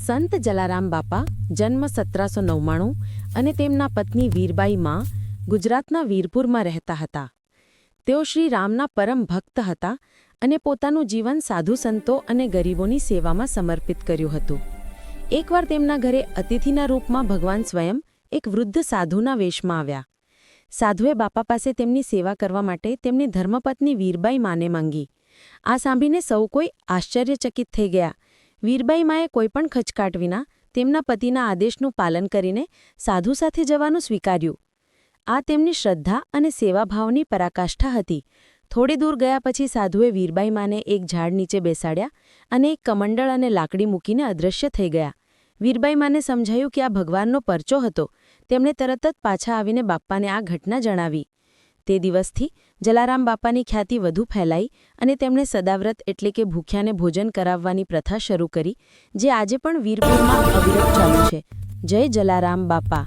સંત જલારામ બાપા જન્મ 1799 અને તેમના પત્ની વીરબાઈ માં ગુજરાતના વીરપુરમાં રહેતા હતા. તેઓ શ્રી રામના પરમ ભક્ત હતા અને પોતાનું જીવન સાધુ સંતો અને ગરીબોની સેવામાં સમર્પિત કર્યું હતું. એકવાર તેમના ઘરે અતિથિના રૂપમાં ભગવાન સ્વયં એક વૃદ્ધ સાધુના વેશમાં આવ્યા. સાધુએ બાપા પાસે તેમની સેવા કરવા માટે તેમની ધર્મપત્ની વીરબાઈ માને માંગી. આ સાંભળીને સૌ કોઈ આશ્ચર્યચકિત થઈ ગયા. વીરબાઈ માએ કોઈપણ ખચકાટ વિના તેમના પતિના આદેશનું પાલન કરીને સાધુ સાથે જવાનું સ્વીકાર્યું. આ તેમની શ્રદ્ધા અને સેવાભાવની પરાકાષ્ઠા હતી. થોડી દૂર ગયા પછી સાધુએ વીરબાઈ માને એક ઝાડ નીચે બેસાડ્યા અને એક કમંડળ અને લાકડી મૂકીને અદૃશ્ય થઈ ગયા. વીરબાઈ માને સમજાયું કે આ ભગવાનનો પરચો હતો. તેમણે તરત જ પાછા આવીને બાપ્પાને આ ઘટના જણાવી. તે દિવસથી જલારામ બાપાની ખ્યાતિ વધુ ફેલાઈ અને તેમણે સદાવ્રત એટલે કે ભૂખ્યાને ભોજન કરાવવાની પ્રથા શરૂ કરી, જે આજે પણ વીરપુરમાં અવિરત ચાલુ છે. જય જલારામ બાપા.